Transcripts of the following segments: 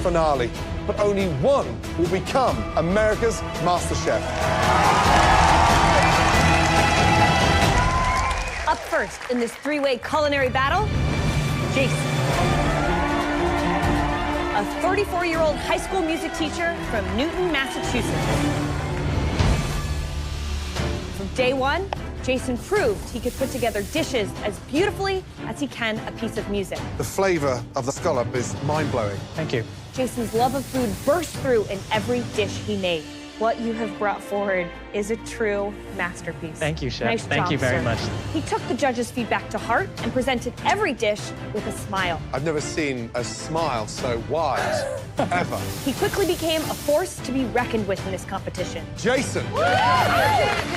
finale, but only one will become America's Masterchef. Up first in this three-way culinary battle, Jason. A 34-year-old high school music teacher from Newton, Massachusetts. From day one, Jason proved he could put together dishes as beautifully as he can a piece of music. The flavor of the scallop is mind-blowing. Thank you. Jason's love of food burst through in every dish he made. What you have brought forward is a true masterpiece. Thank you, Chef. Nice Thank job, you very sir. much. He took the judges' feedback to heart and presented every dish with a smile. I've never seen a smile so wide, ever. He quickly became a force to be reckoned with in this competition. Jason.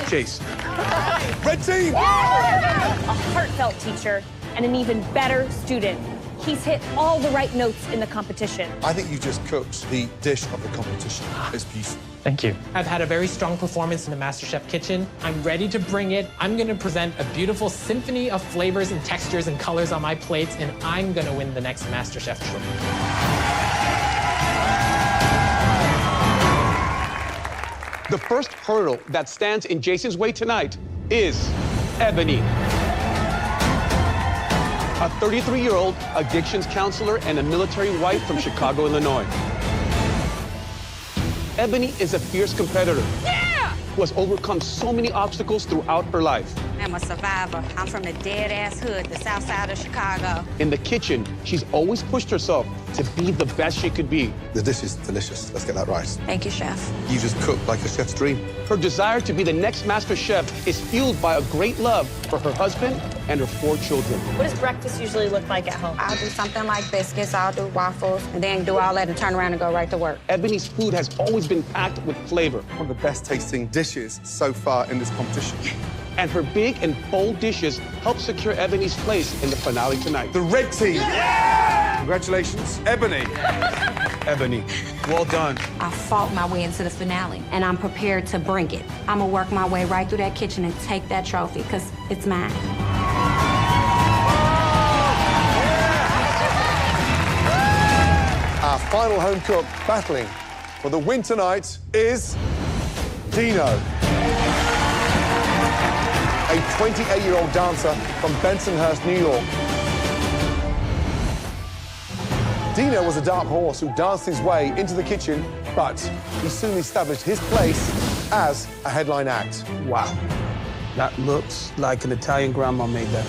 Jason. Red team. A heartfelt teacher and an even better student. He's hit all the right notes in the competition. I think you just cooked the dish of the competition. It's beautiful. Thank you. I've had a very strong performance in the MasterChef kitchen. I'm ready to bring it. I'm gonna present a beautiful symphony of flavors and textures and colors on my plates, and I'm gonna win the next MasterChef trophy. The first hurdle that stands in Jason's way tonight is Ebony. A 33-year-old addictions counselor and a military wife from Chicago, Illinois. Ebony is a fierce competitor who has overcome so many obstacles throughout her life. I'm a survivor. I'm from the dead-ass hood, the south side of Chicago. In the kitchen, she's always pushed herself to be the best she could be. The dish is delicious. Let's get that right. Thank you, Chef. You just cooked like a chef's dream. Her desire to be the next master chef is fueled by a great love for her husband and her 4 children. What does breakfast usually look like at home? I'll do something like biscuits, I'll do waffles, and then do all that and turn around and go right to work. Ebony's food has always been packed with flavor. One of the best tasting dishes so far in this competition. And her big and bold dishes help secure Ebony's place in the finale tonight. The red team. Yeah! Congratulations, Ebony. Ebony, well done. I fought my way into the finale, and I'm prepared to bring it. I'm gonna work my way right through that kitchen and take that trophy, because it's mine. Our final home cook battling for the win tonight is Dino. A 28-year-old dancer from Bensonhurst, New York. Dino was a dark horse who danced his way into the kitchen, but he soon established his place as a headline act. Wow, that looks like an Italian grandma made that.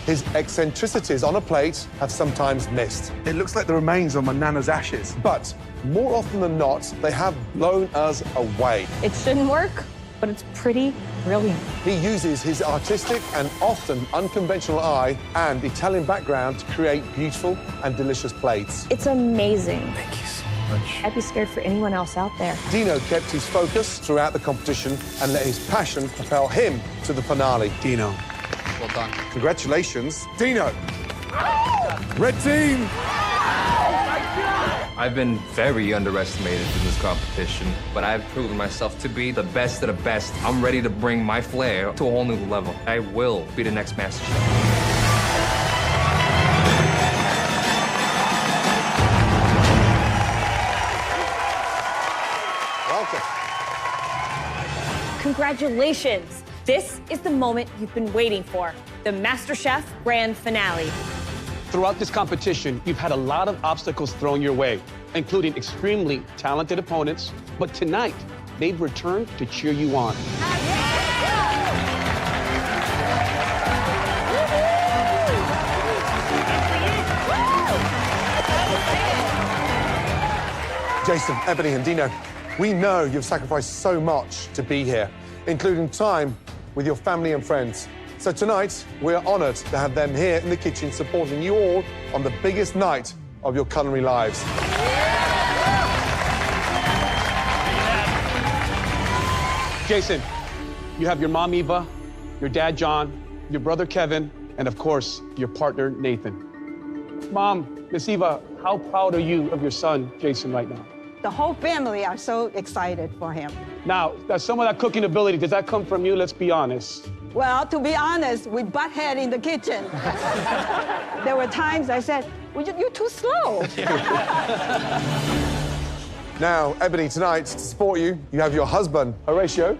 His eccentricities on a plate have sometimes missed. It looks like the remains of my nana's ashes, but more often than not, they have blown us away. It shouldn't work, but it's pretty brilliant. He uses his artistic and often unconventional eye and Italian background to create beautiful and delicious plates. It's amazing. Thank you so much. I'd be scared for anyone else out there. Dino kept his focus throughout the competition and let his passion propel him to the finale. Dino. Well done. Congratulations, Dino. Red team. I've been very underestimated in this competition, but I've proven myself to be the best of the best. I'm ready to bring my flair to a whole new level. I will be the next master chef. Welcome. Congratulations. This is the moment you've been waiting for, the MasterChef Grand Finale. Throughout this competition, you've had a lot of obstacles thrown your way, including extremely talented opponents, but tonight, they've returned to cheer you on. Jason, Ebony, and Dino, we know you've sacrificed so much to be here, including time with your family and friends. So tonight, we're honored to have them here in the kitchen supporting you all on the biggest night of your culinary lives. Jason, you have your mom, Eva, your dad, John, your brother, Kevin, and of course, your partner, Nathan. Mom, Miss Eva, how proud are you of your son, Jason, right now? The whole family are so excited for him. Now, some of that cooking ability, does that come from you? Let's be honest. Well, to be honest, we butt head in the kitchen. There were times I said, well, you're too slow. Now, Ebony, tonight, to support you, you have your husband, Horatio,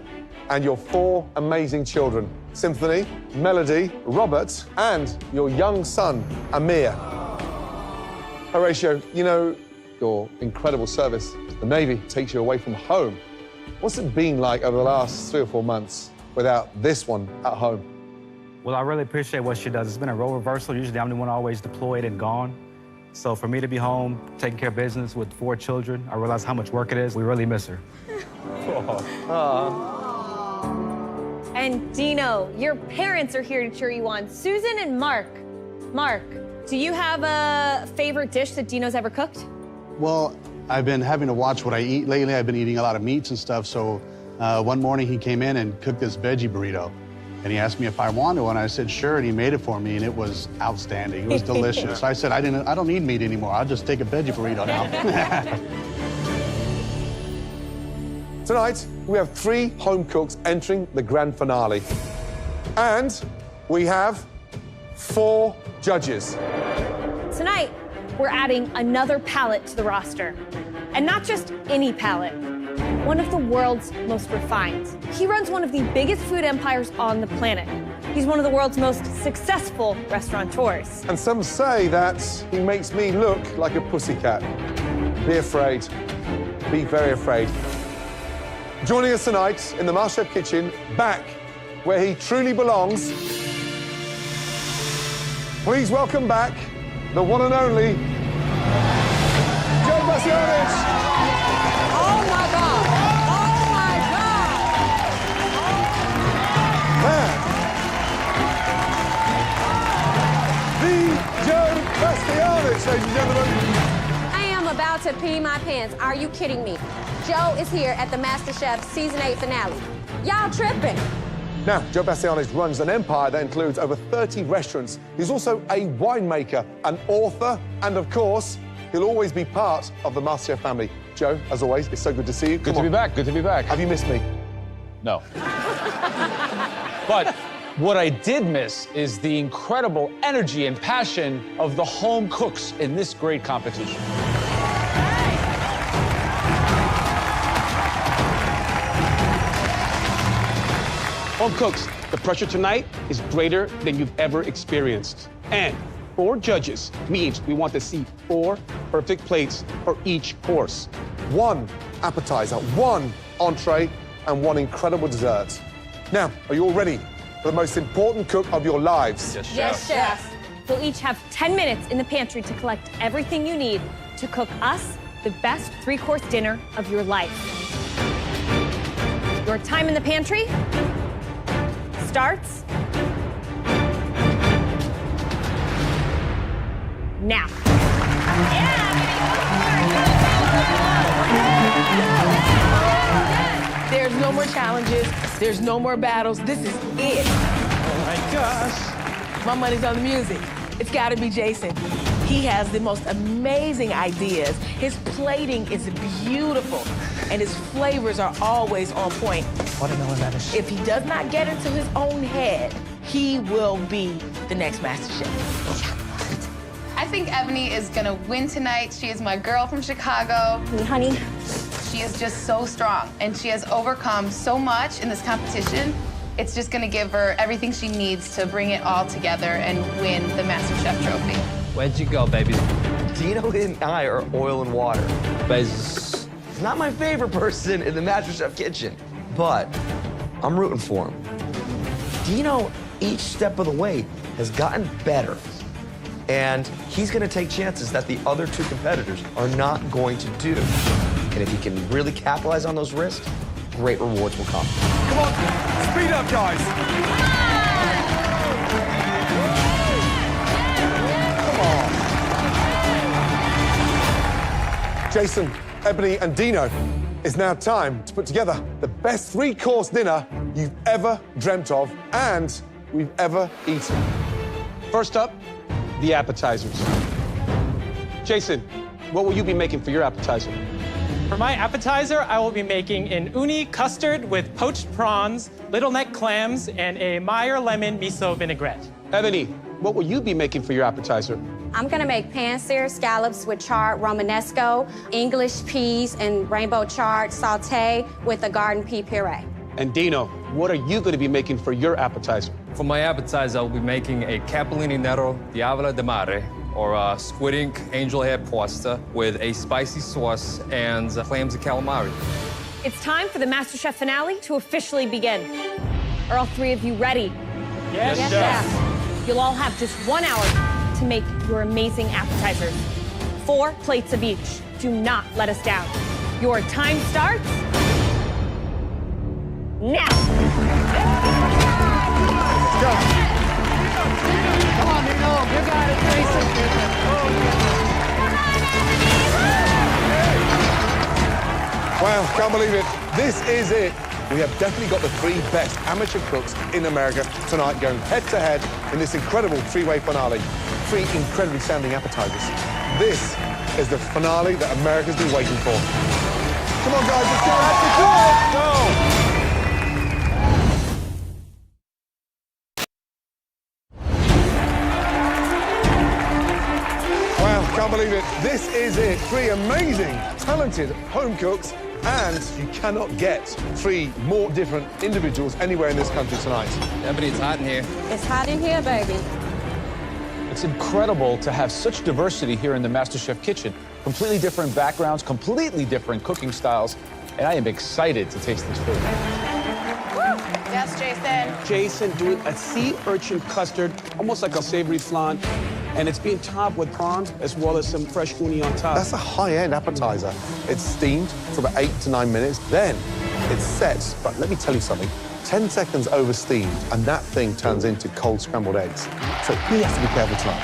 and your 4 amazing children, Symphony, Melody, Robert, and your young son, Amir. Horatio, you know, your incredible service, the Navy takes you away from home. What's it been like over the last 3 or 4 months without this one at home? Well, I really appreciate what she does. It's been a role reversal. Usually I'm the one always deployed and gone. So for me to be home, taking care of business with 4 children, I realize how much work it is. We really miss her. And Dino, your parents are here to cheer you on. Susan and Mark. Mark, do you have a favorite dish that Dino's ever cooked? Well, I've been having to watch what I eat lately. I've been eating a lot of meats and stuff, so one morning he came in and cooked this veggie burrito. And he asked me if I wanted one. I said, sure, and he made it for me, and it was outstanding. It was delicious. I said, I don't need meat anymore. I'll just take a veggie burrito now. Tonight, we have 3 home cooks entering the grand finale. And we have 4 judges. Tonight, we're adding another palate to the roster. And not just any palate, one of the world's most refined. He runs one of the biggest food empires on the planet. He's one of the world's most successful restaurateurs. And some say that he makes me look like a pussycat. Be afraid. Be very afraid. Joining us tonight in the Masterchef kitchen, back where he truly belongs, please welcome back the one and only Joe Bastianich. Oh, my God. Oh, my God. The Joe Bastianich, ladies and gentlemen. I am about to pee my pants. Are you kidding me? Joe is here at the Masterchef Season 8 finale. Y'all tripping. Now, Joe Bastianich runs an empire that includes over 30 restaurants. He's also a winemaker, an author, and of course, he'll always be part of the Masterchef family. Joe, as always, it's so good to see you. Good to be back. Good to be back. Have you missed me? No. But what I did miss is the incredible energy and passion of the home cooks in this great competition. Home cooks, the pressure tonight is greater than you've ever experienced. And 4 judges means we want to see 4 perfect plates for each course. 1 appetizer, 1 entree, and 1 incredible dessert. Now, are you all ready for the most important cook of your lives? Yes, chef. You'll each have 10 minutes in the pantry to collect everything you need to cook us the best 3-course dinner of your life. Your time in the pantry starts now. There's no more challenges. There's no more battles. This is it. Oh my gosh. My money's on the music. It's gotta be Jason. He has the most amazing ideas. His plating is beautiful, and his flavors are always on point. Watermelon radish. If he does not get into his own head, he will be the next MasterChef. I think Ebony is gonna win tonight. She is my girl from Chicago. Honey. She is just so strong, and she has overcome so much in this competition. It's just gonna give her everything she needs to bring it all together and win the MasterChef trophy. Where'd you go, baby? Dino and I are oil and water. He's not my favorite person in the Masterchef kitchen, but I'm rooting for him. Dino, each step of the way, has gotten better. And he's going to take chances that the other 2 competitors are not going to do. And if he can really capitalize on those risks, great rewards will come. Come on, speed up, guys. Jason, Ebony, and Dino, it's now time to put together the best 3-course dinner you've ever dreamt of and we've ever eaten. First up, the appetizers. Jason, what will you be making for your appetizer? For my appetizer, I will be making an uni custard with poached prawns, little neck clams, and a Meyer lemon miso vinaigrette. Ebony, what will you be making for your appetizer? I'm gonna make pan-seared scallops with charred Romanesco, English peas, and rainbow charred sauté with a garden pea puree. And Dino, what are you going to be making for your appetizer? For my appetizer, I'll be making a capellini nero diavola de mare, or a squid ink angel hair pasta with a spicy sauce and clams and calamari. It's time for the MasterChef finale to officially begin. Are all three of you ready? Yes, Chef. You'll all have just 1 hour to make your amazing appetizers. 4 plates of each. Do not let us down. Your time starts now. Go. Come on, Nino. You got it, Jason. Wow, can't believe it. This is it. We have definitely got the 3 best amateur cooks in America tonight going head-to-head in this incredible 3-way finale. 3 incredibly sounding appetizers. This is the finale that America's been waiting for. Come on, guys, let's go. Let's go. Wow, can't believe it. This is it. 3 amazing, talented home cooks. And you cannot get 3 more different individuals anywhere in this country tonight. Ebony, it's hot in here. It's hot in here, baby. It's incredible to have such diversity here in the MasterChef kitchen. Completely different backgrounds, completely different cooking styles, and I am excited to taste this food. Yes, Jason. Jason doing a sea urchin custard, almost like a savory flan, and it's being topped with prawns as well as some fresh uni on top. That's a high-end appetizer. It's steamed for about 8 to 9 minutes. Then it's set, but let me tell you something. 10 seconds over steamed, and that thing turns into cold scrambled eggs. So he has to be careful tonight.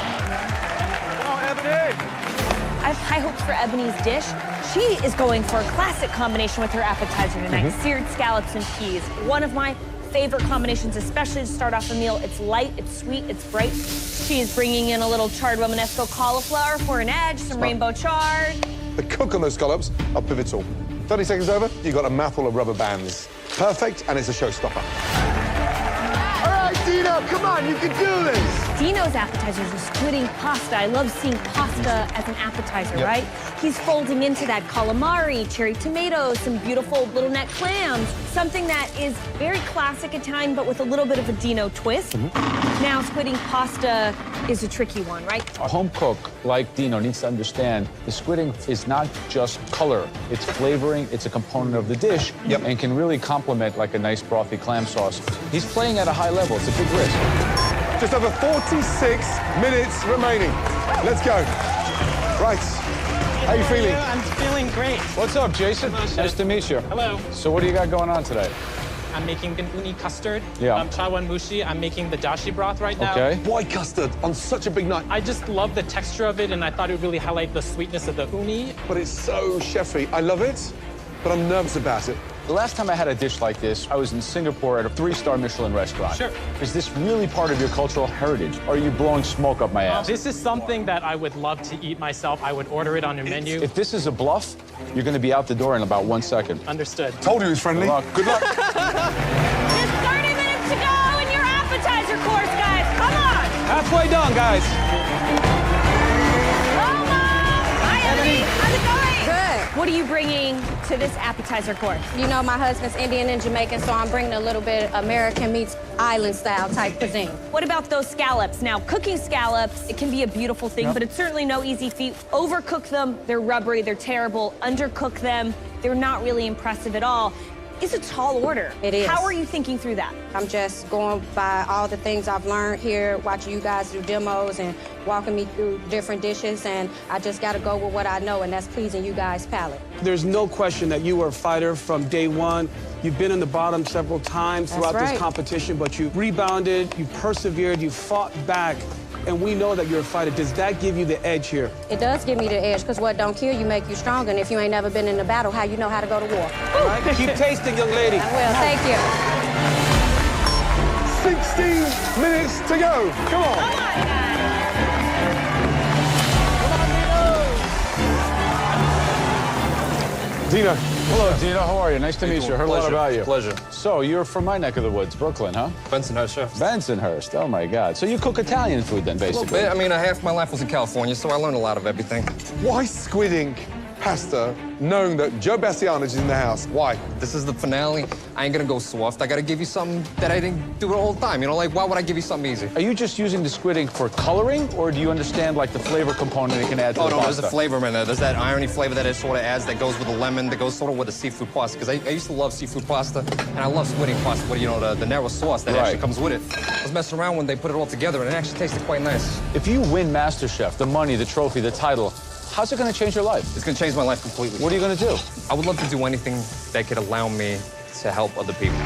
I have high hopes for Ebony's dish. She is going for a classic combination with her appetizer tonight. Seared scallops and peas. One of my favorite combinations, especially to start off a meal. It's light, it's sweet, it's bright. She is bringing in a little charred Romanesco cauliflower for an edge, some rainbow chard. The cook on those scallops are pivotal. 30 seconds over, you've got a mouthful of rubber bands. Perfect, and it's a showstopper. All right, Dino, come on, you can do this. Dino's appetizers are squid ink pasta. I love seeing pasta as an appetizer, right? He's folding into that calamari, cherry tomatoes, some beautiful little neck clams, something that is very classic Italian, but with a little bit of a Dino twist. Now, squid ink pasta is a tricky one, right? A home cook like Dino needs to understand the squid ink is not just color, it's flavoring, it's a component of the dish, and can really complement like a nice brothy clam sauce. He's playing at a high level, it's a big risk. Just over 46 minutes remaining. Let's go. Right. How you feeling? I'm feeling great. What's up, Jason? Nice to meet you. Hello. So what do you got going on today? I'm making an uni custard. Yeah. Chawan mushi. I'm making the dashi broth right now. Okay. Why custard on such a big night? I just love the texture of it, and I thought it would really highlight the sweetness of the uni. But it's so chefy. I love it, but I'm nervous about it. The last time I had a dish like this, I was in Singapore at a 3-star Michelin restaurant. Sure. Is this really part of your cultural heritage? Or are you blowing smoke up my ass? This is something that I would love to eat myself. I would order it on a menu. If this is a bluff, you're going to be out the door in about 1 second. Understood. Told you he was friendly. Good luck. Good luck. Just 30 minutes to go in your appetizer course, guys. Come on. Halfway done, guys. Hi, Ebony. How's it going? Good. What are you bringing to this appetizer course? You know, my husband's Indian and Jamaican, so I'm bringing a little bit American meets island-style type cuisine. What about those scallops? Now, cooking scallops, it can be a beautiful thing, but it's certainly no easy feat. Overcook them, they're rubbery, they're terrible. Undercook them, they're not really impressive at all. It's a tall order. It is. How are you thinking through that? I'm just going by all the things I've learned here, watching you guys do demos and walking me through different dishes, and I just got to go with what I know, and that's pleasing you guys' palate. There's no question that you were a fighter from day one. You've been in the bottom several times throughout this competition, but you rebounded, you persevered, you fought back, and we know that you're a fighter. Does that give you the edge here? It does give me the edge, because what don't kill you make you stronger, and if you ain't never been in a battle, how you know how to go to war? All right, keep tasting, young lady. I will, thank you. 16 minutes to go. Come on. Come on, guys. Dino. Hello, Dino. How are you? Nice to meet you. Heard a lot about you. Pleasure. So, you're from my neck of the woods, Brooklyn, huh? Bensonhurst, chef. Bensonhurst. Oh, my God. So you cook Italian food then, A little basically? bit. I mean, half my life was in California, so I learned a lot of everything. Why squidding pasta knowing that Joe Bastianich is in the house? Why? This is the finale. I ain't gonna go soft. I gotta give you something that I didn't do the whole time. You know, like, why would I give you something easy? Are you just using the squidding for coloring, or do you understand, like, the flavor component it can add to the Oh, no, pasta? there's a flavor in there. There's that irony flavor that it sort of adds that goes with the lemon, that goes sort of with the seafood pasta. Because I used to love seafood pasta, and I love squidding pasta with, you know, the narrow sauce that actually comes with it. I was messing around when they put it all together, and it actually tasted quite nice. If you win Masterchef, the money, the trophy, the title, how's it going to change your life? It's going to change my life completely. What are you going to do? I would love to do anything that could allow me to help other people.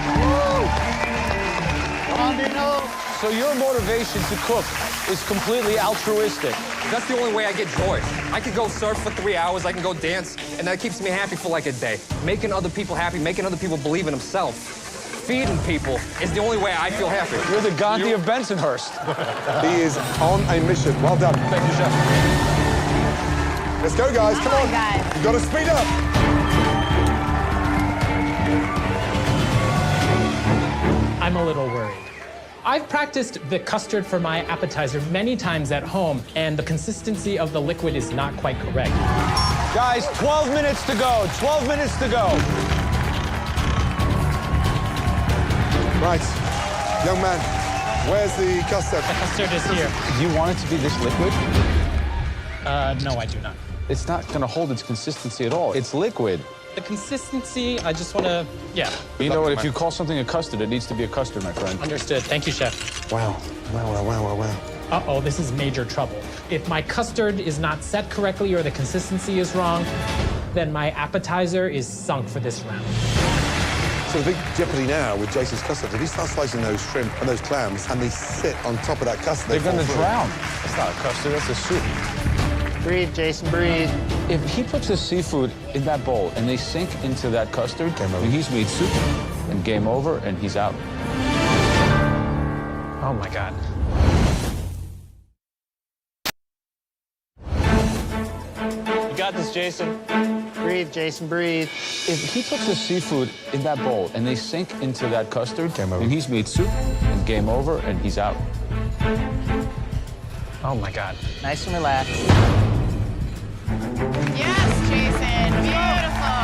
So your motivation to cook is completely altruistic. That's the only way I get joy. I can go surf for 3 hours, I can go dance, and that keeps me happy for like a day. Making other people happy, making other people believe in themselves, feeding people is the only way I feel happy. You're the Gandhi of Bensonhurst. He is on a mission. Well done. Thank you, Chef. Let's go, guys. Come on. guys. You've got to speed up. I'm a little worried. I've practiced the custard for my appetizer many times at home, and the consistency of the liquid is not quite correct. Guys, 12 minutes to go. 12 minutes to go. Right. Young man, where's the custard? The custard is here. Do you want it to be this liquid? No, I do not. It's not going to hold its consistency at all. It's liquid. The consistency, I just want to, yeah. You know what? If you call something a custard, it needs to be a custard, my friend. Understood. Thank you, Chef. Wow. Wow. Uh-oh, this is major trouble. If my custard is not set correctly or the consistency is wrong, then my appetizer is sunk for this round. So the big jeopardy now with Jason's custard, if he starts slicing those shrimp and those clams and they sit on top of that custard, They're going to drown. That's not a custard, that's a soup. Breathe, Jason, breathe. If he puts the seafood in that bowl and they sink into that custard, then he's made soup, and game over, and he's out. Oh, my God. You got this, Jason. Breathe, Jason, breathe. If he puts the seafood in that bowl and they sink into that custard, then he's made soup, and game over, and he's out. Oh, my God. Nice and relaxed. Yes, Jason. Beautiful.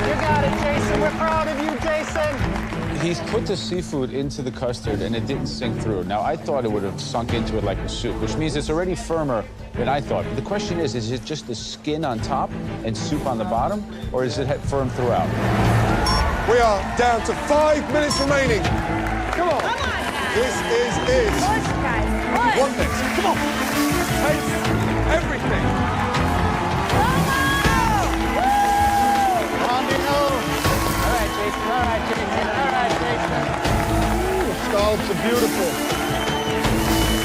You got it, Jason. We're proud of you, Jason. He's put the seafood into the custard, and it didn't sink through. Now, I thought it would have sunk into it like a soup, which means it's already firmer than I thought. But the question is it just the skin on top and soup on the bottom, or is it firm throughout? We are down to 5 minutes remaining. Come on. Come on, guys. This is it. Push, guys. Push. One thing. Come on. Taste everything. Come on, Dino. All right, Jason. All right, Jason. All right, Jason. Ooh, scallops are beautiful.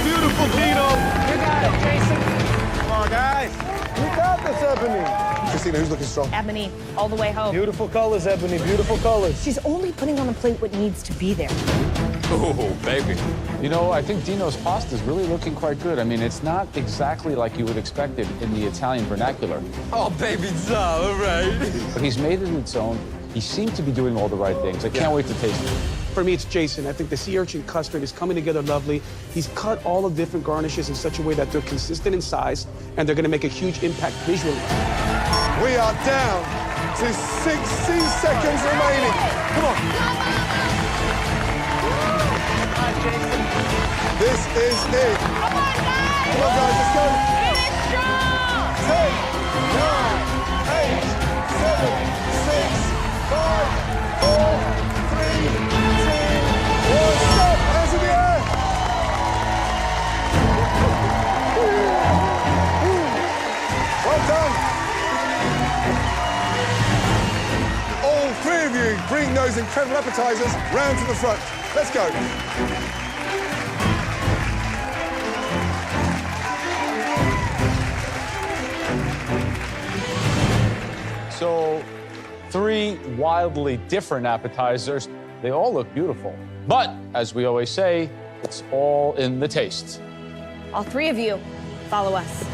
Beautiful, Dino. You got it, Jason. Come on, guys. You got this, Ebony. Christina, who's looking strong? Ebony, all the way home. Beautiful colors, Ebony. Beautiful colors. She's only putting on the plate what needs to be there. Oh, baby. You know, I think Dino's pasta is really looking quite good. I mean, it's not exactly like you would expect it in the Italian vernacular. Oh, baby, all right. But he's made it its own. He seemed to be doing all the right things. I can't wait to taste it. For me, it's Jason. I think the sea urchin custard is coming together lovely. He's cut all the different garnishes in such a way that they're consistent in size, and they're going to make a huge impact visually. We are down to 60 seconds remaining. Come on. This is it. Come on, guys. Come on, guys, let's go. Finish strong. 10, 9, 8, 7, 6, 5, 4, 3, 2, 1. Stop. Hands in the air. Well done. All three of you bring those incredible appetizers round to the front. Let's go. So, 3 wildly different appetizers. They all look beautiful. But, as we always say, it's all in the taste. All three of you, follow us.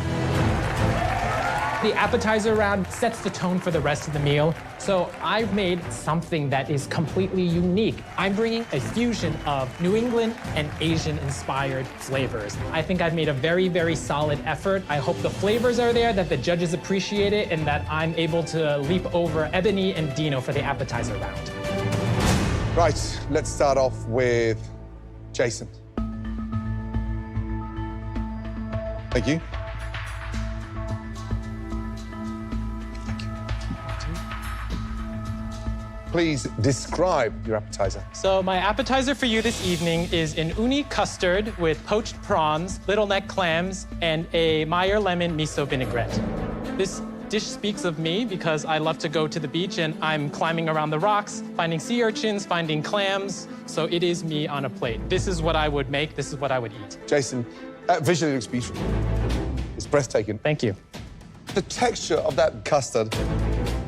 The appetizer round sets the tone for the rest of the meal. So I've made something that is completely unique. I'm bringing a fusion of New England and Asian-inspired flavors. I think I've made a very, very solid effort. I hope the flavors are there, that the judges appreciate it, and that I'm able to leap over Ebony and Dino for the appetizer round. Right, let's start off with Jason. Thank you. Please describe your appetizer. So my appetizer for you this evening is an uni custard with poached prawns, little neck clams, and a Meyer lemon miso vinaigrette. This dish speaks of me because I love to go to the beach and I'm climbing around the rocks, finding sea urchins, finding clams. So it is me on a plate. This is what I would make. This is what I would eat. Jason, visually it looks beautiful. It's breathtaking. Thank you. The texture of that custard,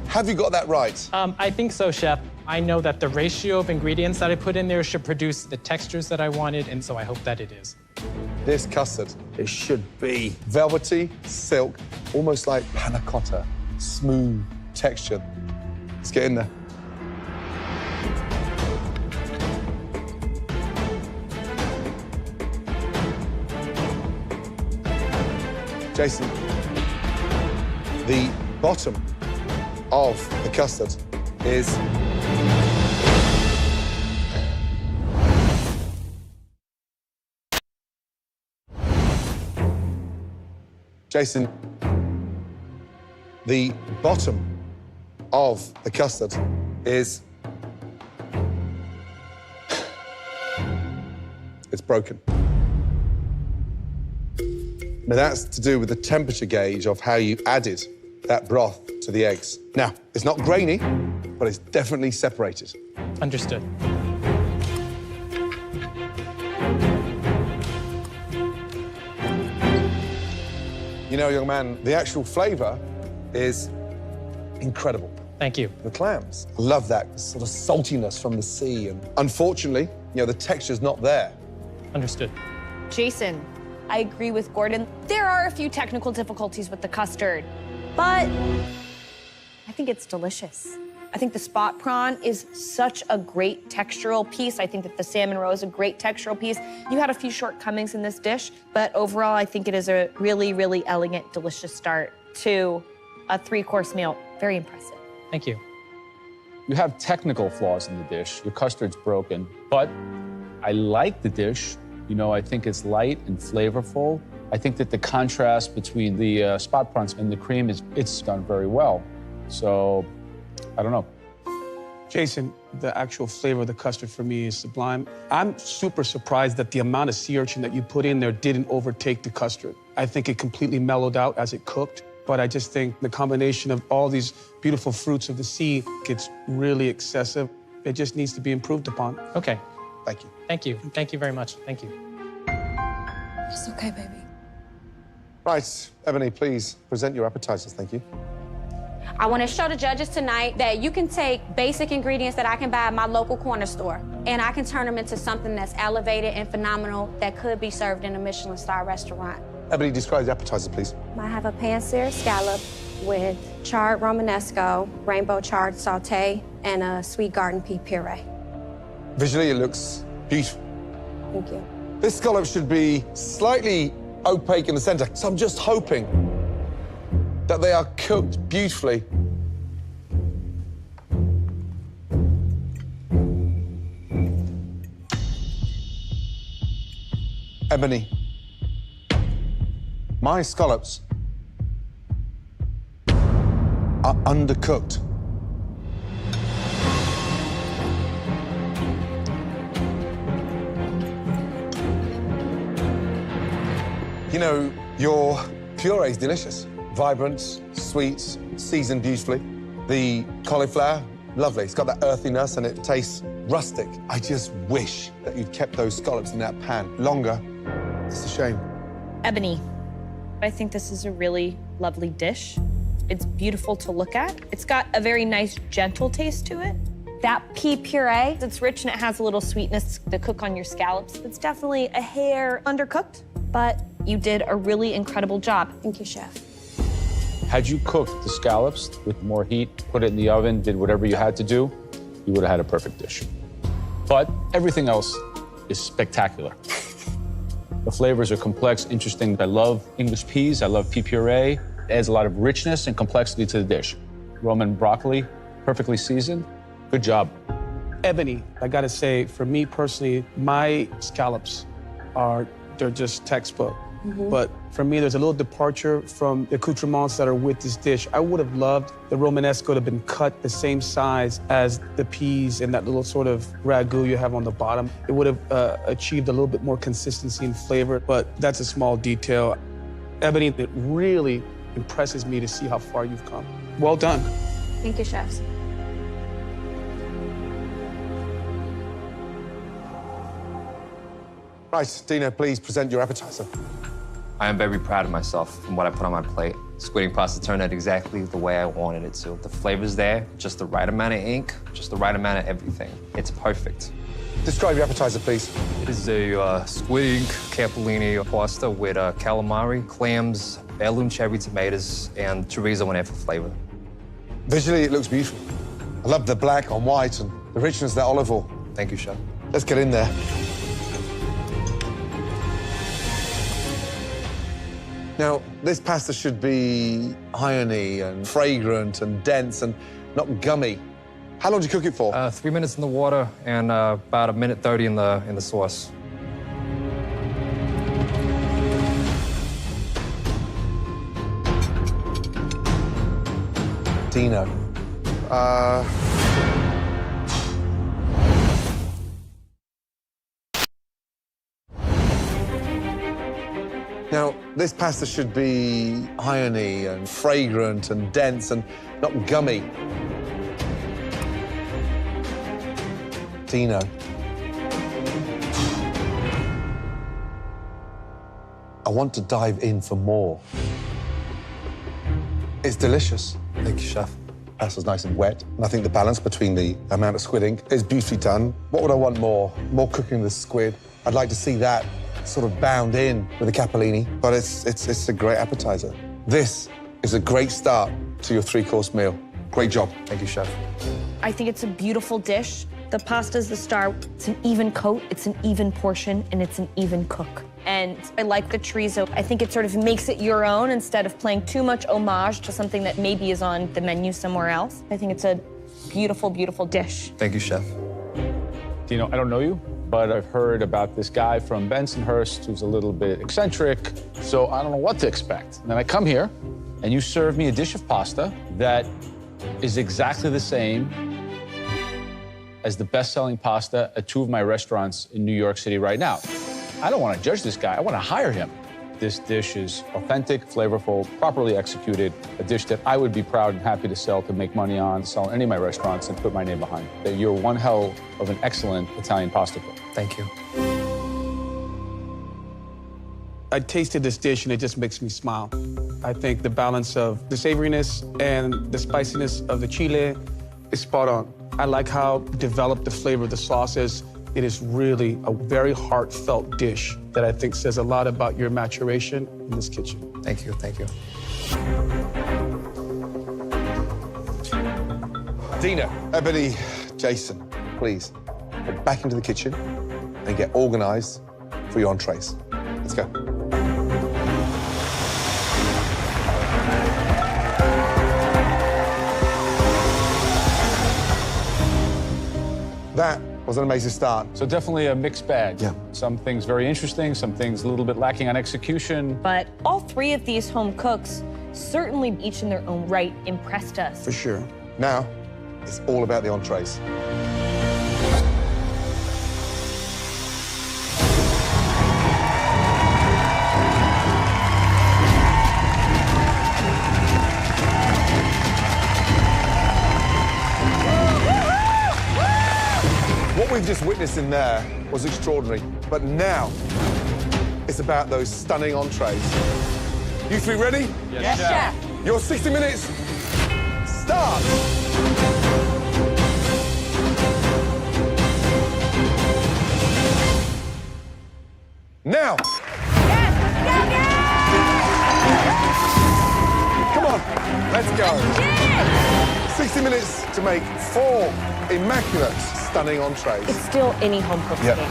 have you got that right? I think so, Chef. I know that the ratio of ingredients that I put in there should produce the textures that I wanted, and so I hope that it is. This custard, it should be velvety, silk, almost like panna cotta, smooth texture. Let's get in there. Jason, the bottom of the custard is Jason, the bottom of the custard is it's broken. Now that's to do with the temperature gauge of how you added that broth to the eggs. Now, it's not grainy, but it's definitely separated. Understood. You know, young man, the actual flavor is incredible. Thank you. The clams, I love that sort of saltiness from the sea. And unfortunately, you know, the texture's not there. Understood. Jason, I agree with Gordon. There are a few technical difficulties with the custard, but I think it's delicious. I think the spot prawn is such a great textural piece. I think that the salmon roe is a great textural piece. You had a few shortcomings in this dish, but overall, I think it is a really, really elegant, delicious start to a three-course meal. Very impressive. Thank you. You have technical flaws in the dish. Your custard's broken, but I like the dish. You know, I think it's light and flavorful. I think that the contrast between the spot prawns and the cream it's done very well. So, I don't know. Jason, the actual flavor of the custard for me is sublime. I'm super surprised that the amount of sea urchin that you put in there didn't overtake the custard. I think it completely mellowed out as it cooked, but I just think the combination of all these beautiful fruits of the sea gets really excessive. It just needs to be improved upon. Okay. Thank you. Thank you. Thank you very much. Thank you. It's okay, baby. Right, Ebony, please present your appetizers. Thank you. I want to show the judges tonight that you can take basic ingredients that I can buy at my local corner store, and I can turn them into something that's elevated and phenomenal that could be served in a Michelin star restaurant. Ebony, describe the appetizer, please. I have a pan-seared scallop with charred Romanesco, rainbow charred sauté, and a sweet garden pea puree. Visually, it looks beautiful. Thank you. This scallop should be slightly opaque in the center, so I'm just hoping that they are cooked beautifully. Ebony, my scallops are undercooked. You know, your puree is delicious. Vibrant, sweet, seasoned beautifully. The cauliflower, lovely. It's got that earthiness and it tastes rustic. I just wish that you'd kept those scallops in that pan longer. It's a shame. Ebony, I think this is a really lovely dish. It's beautiful to look at. It's got a very nice, gentle taste to it. That pea puree, it's rich and it has a little sweetness to cook on your scallops. It's definitely a hair undercooked, but you did a really incredible job. Thank you, Chef. Had you cooked the scallops with more heat, put it in the oven, did whatever you had to do, you would have had a perfect dish. But everything else is spectacular. The flavors are complex, interesting. I love English peas, I love pea puree. It adds a lot of richness and complexity to the dish. Roman broccoli, perfectly seasoned. Good job. Ebony, I gotta say, for me personally, my scallops they're just textbook. But for me, there's a little departure from the accoutrements that are with this dish. I would have loved the Romanesco to have been cut the same size as the peas and that little sort of ragu you have on the bottom. It would have achieved a little bit more consistency and flavor, but that's a small detail. Ebony, it really impresses me to see how far you've come. Well done. Thank you, chefs. Right, Dino, please present your appetizer. I am very proud of myself from what I put on my plate. Squid ink pasta turned out exactly the way I wanted it to. The flavor's there, just the right amount of ink, just the right amount of everything. It's perfect. Describe your appetizer, please. It is a squid ink capellini pasta with calamari, clams, heirloom cherry tomatoes, and chorizo in it for flavor. Visually, it looks beautiful. I love the black on white and the richness of that olive oil. Thank you, chef. Let's get in there. Now, this pasta should be irony and fragrant and dense and not gummy. How long do you cook it for? 3 minutes in the water and about 1:30 in the sauce. Dino. Now, this pasta should be irony and fragrant and dense and not gummy. Dino. I want to dive in for more. It's delicious. Thank you, chef. Pasta's nice and wet, and I think the balance between the amount of squid ink is beautifully done. What would I want more? More cooking the squid. I'd like to see that sort of bound in with the capellini, but it's a great appetizer. This is a great start to your three-course meal. Great job. Thank you, chef. I think it's a beautiful dish. The pasta's the star. It's an even coat, it's an even portion, and it's an even cook. And I like the chorizo. I think it sort of makes it your own instead of playing too much homage to something that maybe is on the menu somewhere else. I think it's a beautiful, beautiful dish. Thank you, chef. Dino, I don't know you, but I've heard about this guy from Bensonhurst who's a little bit eccentric, so I don't know what to expect. And then I come here, and you serve me a dish of pasta that is exactly the same as the best-selling pasta at 2 of my restaurants in New York City right now. I don't want to judge this guy, I want to hire him. This dish is authentic, flavorful, properly executed, a dish that I would be proud and happy to sell, to make money on, sell in any of my restaurants and put my name behind. You're one hell of an excellent Italian pasta cook. Thank you. I tasted this dish and it just makes me smile. I think the balance of the savoriness and the spiciness of the chile is spot on. I like how developed the flavor of the sauce is. It is really a very heartfelt dish that I think says a lot about your maturation in this kitchen. Thank you, thank you. Dino, Ebony, Jason, please, go back into the kitchen and get organized for your entrees. Let's go. That was an amazing start. So definitely a mixed bag. Yeah. Some things very interesting, some things a little bit lacking on execution. But all 3 of these home cooks, certainly each in their own right, impressed us. For sure. Now, it's all about the entrees. What we've just witnessed in there was extraordinary, but now it's about those stunning entrees. You 3 ready? Yes, chef. Your 60 minutes start. Now. Yes, let's go, Come on. 60 minutes to make 4 immaculate, stunning entrees. It's still any home-cooked Yep. game.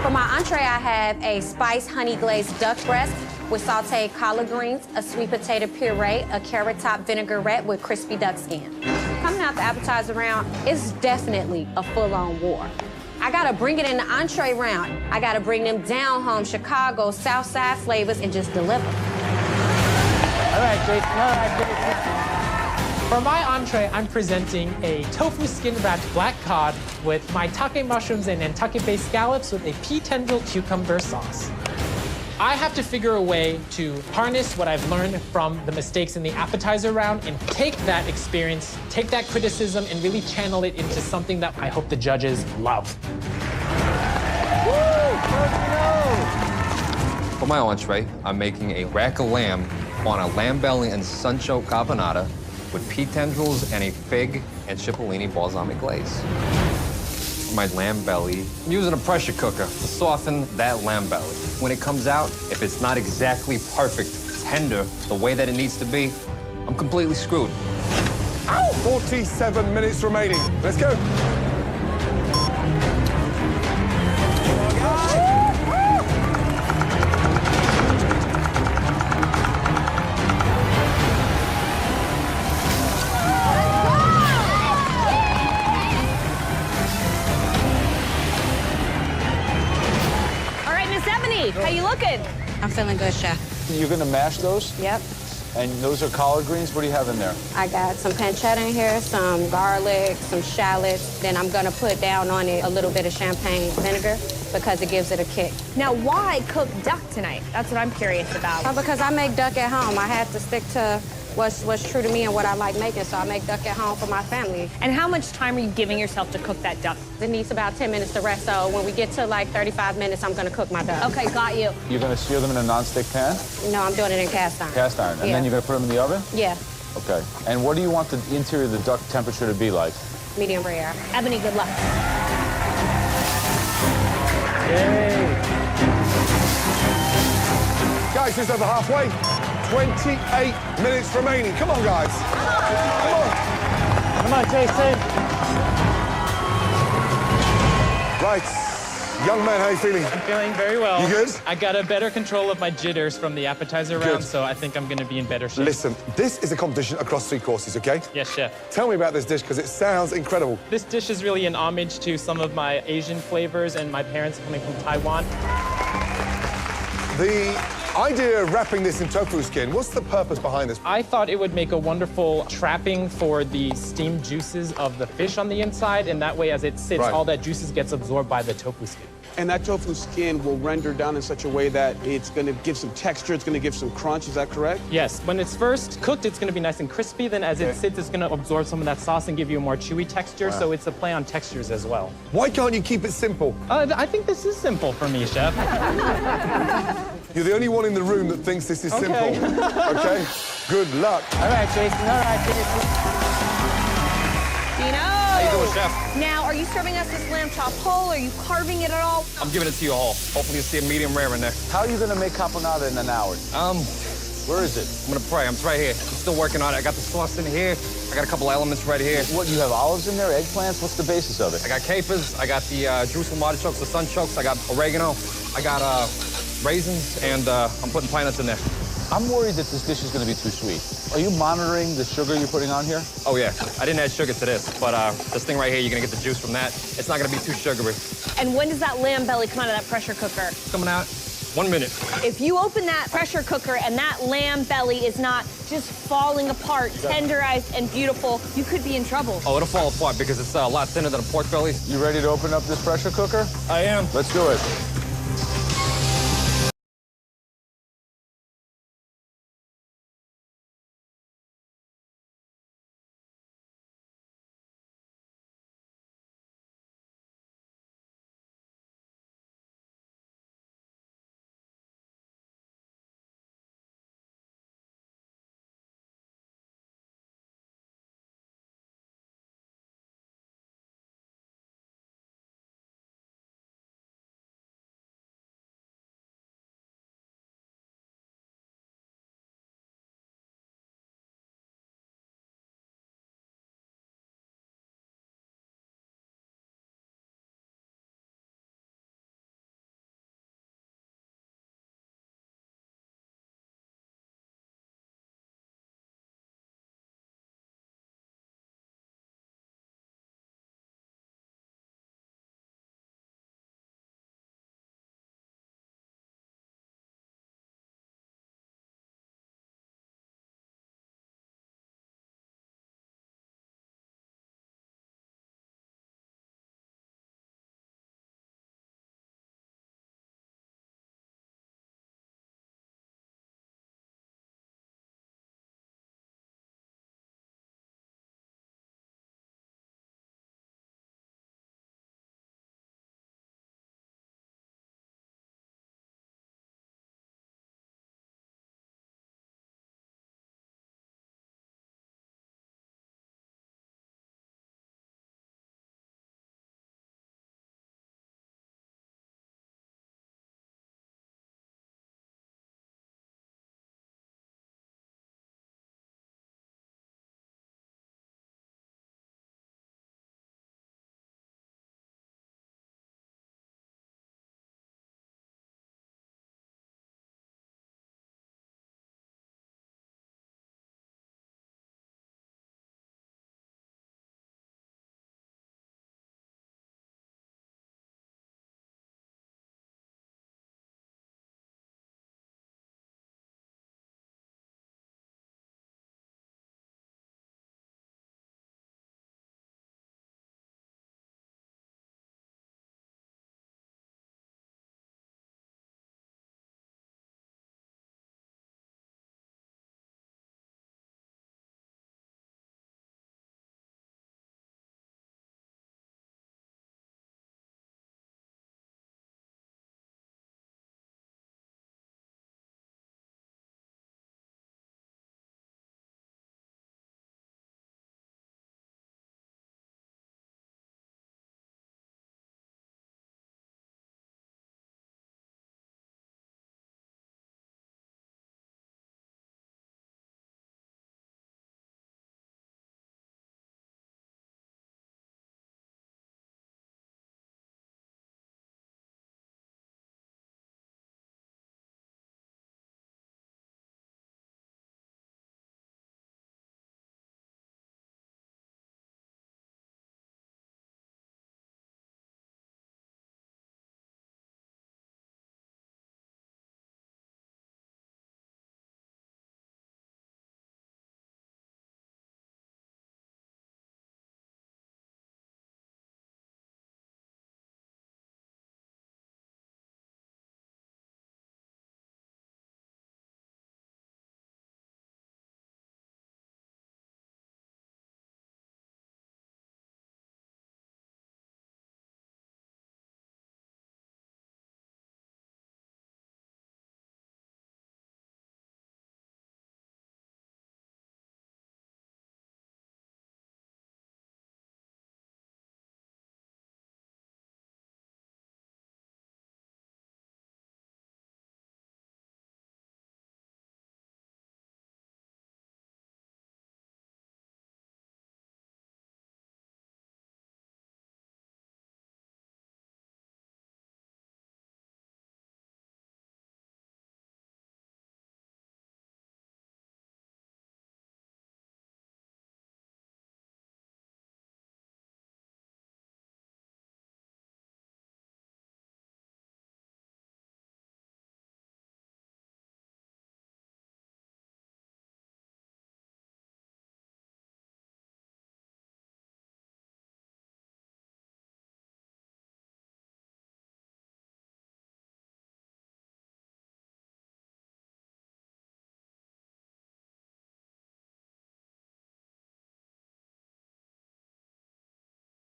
For my entree, I have a spiced honey glazed duck breast with sauteed collard greens, a sweet potato puree, a carrot top vinaigrette with crispy duck skin. Coming out the appetizer round is definitely a full-on war. I gotta bring it in the entree round. I gotta bring them down home Chicago, South Side flavors and just deliver. All right, Jason. All right, Jason. For my entree, I'm presenting a tofu skin-wrapped black cod with maitake mushrooms and Nantucket-based scallops with a pea tendril cucumber sauce. I have to figure a way to harness what I've learned from the mistakes in the appetizer round and take that experience, take that criticism, and really channel it into something that I hope the judges love. For my entree, I'm making a rack of lamb on a lamb belly and sunchoke carbonara with pea tendrils and a fig and cipollini balsamic glaze. For my lamb belly, I'm using a pressure cooker to soften that lamb belly. When it comes out, if it's not exactly perfect, tender, the way that it needs to be, I'm completely screwed. Ow! 47 minutes remaining. Let's go. How you looking? I'm feeling good, Chef. You're gonna mash those? Yep. And those are collard greens? What do you have in there? I got some pancetta in here, some garlic, some shallots. Then I'm gonna put down on it a little bit of champagne vinegar because it gives it a kick. Now, why cook duck tonight? That's what I'm curious about. Because I make duck at home. I have to stick to what's true to me and what I like making, so I make duck at home for my family. And how much time are you giving yourself to cook that duck? It needs about 10 minutes to rest, so when we get to like 35 minutes, I'm gonna cook my duck. Okay, got you. You're gonna sear them in a non-stick pan? No, I'm doing it in cast iron. Cast iron. And Yeah. then you're gonna put them in the oven? Yeah, Okay. And what do you want the interior of the duck temperature to be like? medium rare. Ebony, good luck. Yay! Guys, just over halfway. 28 minutes remaining. Come on, guys. Come on. Come on, Jason. Right. Young man, how you feeling? I'm feeling very well. You good? I got a better control of my jitters from the appetizer round, so I think I'm gonna be in better shape. Listen, this is a competition across 3 courses, okay? Yes, Chef. Tell me about this dish, because it sounds incredible. This dish is really an homage to some of my Asian flavors and my parents coming from Taiwan. The idea of wrapping this in tofu skin, what's the purpose behind this? I thought it would make a wonderful trapping for the steamed juices of the fish on the inside, and that way, as it sits, Right. all that juices gets absorbed by the tofu skin. And that tofu skin will render down in such a way that it's gonna give some texture, it's gonna give some crunch, is that correct? Yes, when it's first cooked, it's gonna be nice and crispy. Then as it sits, it's gonna absorb some of that sauce and give you a more chewy texture, so it's a play on textures as well. Why can't you keep it simple? I think this is simple for me, Chef. You're the only one in the room that thinks this is simple. Okay? Good luck. All right, Jason. All right, Jason. Dino! How you doing, Chef? Now, are you serving us this lamb chop whole? Are you carving it at all? I'm giving it to you all. Hopefully you see a medium rare in there. How are you gonna make caponata in an hour? Where is it? I'm gonna pray. I'm right here. I'm still working on it. I got the sauce in here. I got a couple elements right here. What, you have olives in there, eggplants? What's the basis of it? I got capers. I got the Jerusalem artichokes, the sunchokes. I got oregano. I got raisins, and I'm putting pine nuts in there. I'm worried that this dish is gonna be too sweet. Are you monitoring the sugar you're putting on here? Oh, yeah. I didn't add sugar to this, but this thing right here, you're gonna get the juice from that. It's not gonna be too sugary. And when does that lamb belly come out of that pressure cooker? It's coming out 1 minute. If you open that pressure cooker and that lamb belly is not just falling apart, tenderized and beautiful, you could be in trouble. Oh, it'll fall apart because it's a lot thinner than a pork belly. You ready to open up this pressure cooker? I am. Let's do it.